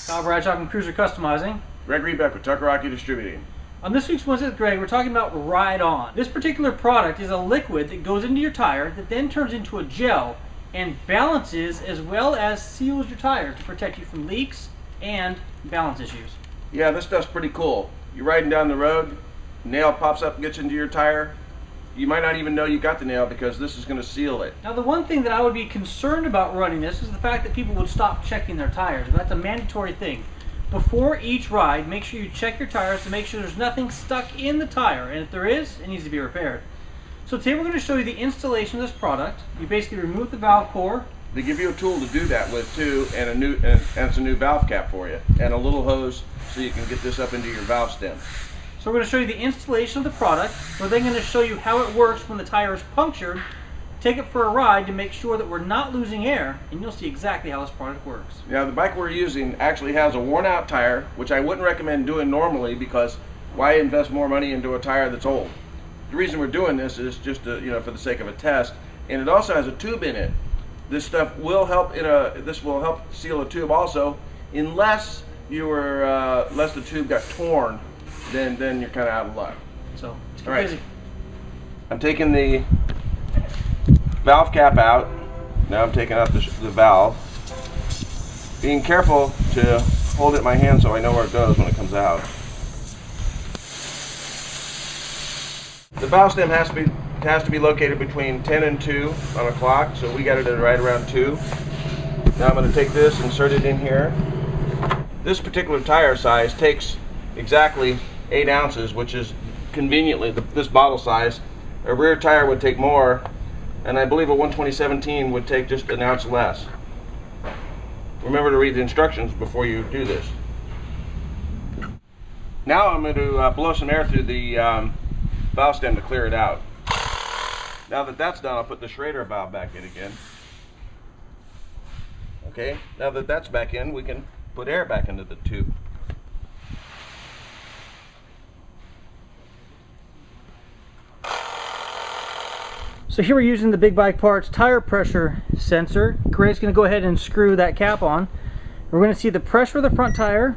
Kyle Bradshaw from Cruiser Customizing. Gregory Beck with WWGe Distributing. On this week's Wednesday with Greg, we're talking about Ride On. This particular product is a liquid that goes into your tire that then turns into a gel and balances as well as seals your tire to protect you from leaks and balance issues. Yeah, this stuff's pretty cool. You're riding down the road, nail pops up and gets into your tire. You might not even know you got the nail because this is going to seal it. Now the one thing that I would be concerned about running this is the fact that people would stop checking their tires. That's a mandatory thing. Before each ride, make sure you check your tires to make sure there's nothing stuck in the tire, and if there is, it needs to be repaired. So today we're going to show you the installation of this product. You basically remove the valve core. They give you a tool to do that with too, and it's a new valve cap for you, and a little hose so you can get this up into your valve stem. So we're going to show you the installation of the product. We're then going to show you how it works when the tire is punctured. Take it for a ride to make sure that we're not losing air, and you'll see exactly how this product works. Now the bike we're using actually has a worn out tire, which I wouldn't recommend doing normally because why invest more money into a tire that's old? The reason we're doing this is just to, for the sake of a test, and it also has a tube in it. This stuff will help this will help seal a tube also, unless unless the tube got torn, then you're kind of out of luck. So let's get busy. busy. I'm taking the valve cap out. Now I'm taking out the valve. Being careful to hold it in my hand so I know where it goes when it comes out. The valve stem has to be located between 10 and 2 on a clock, so we got it at right around 2. Now I'm going to take this, insert it in here. This particular tire size takes exactly 8 ounces, which is conveniently this bottle size. A rear tire would take more, and I believe a 120/17 would take just an ounce less. Remember to read the instructions before you do this. Now I'm going to blow some air through the valve stem to clear it out. Now that that's done, I'll put the Schrader valve back in again. Okay, now that that's back in, we can put air back into the tube. So here we're using the Big Bike Parts tire pressure sensor. Greg's going to go ahead and screw that cap on. We're going to see the pressure of the front tire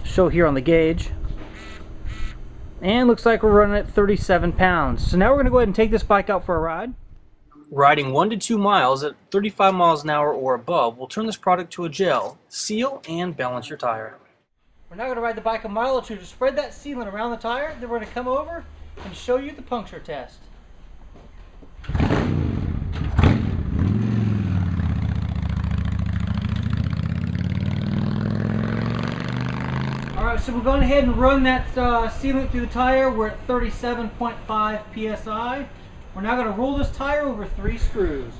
show here on the gauge. And looks like we're running at 37 pounds. So now we're going to go ahead and take this bike out for a ride. Riding 1 to 2 miles at 35 miles an hour or above will turn this product to a gel, seal, and balance your tire. We're now going to ride the bike a mile or two to spread that sealant around the tire. Then we're going to come over and show you the puncture test. Alright, so we're going ahead and run that sealant through the tire. We're at 37.5 psi. We're now going to roll this tire over 3 screws.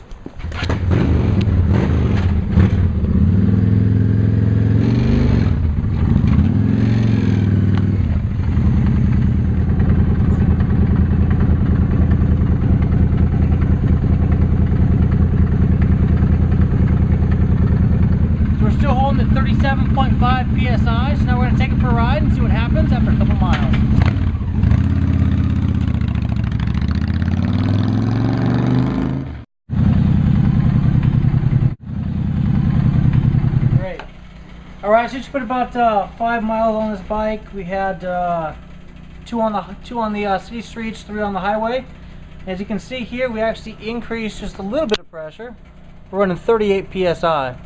Still holding at 37.5 psi, so now we're going to take it for a ride and see what happens after a couple miles. Great. Alright, so just put about 5 miles on this bike. We had 2 on the city streets, 3 on the highway. As you can see here, we actually increased just a little bit of pressure. We're running 38 psi.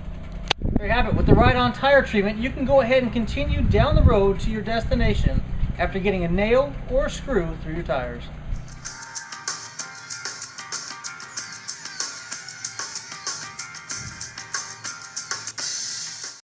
There you have it. With the Ride On tire treatment, you can go ahead and continue down the road to your destination after getting a nail or a screw through your tires.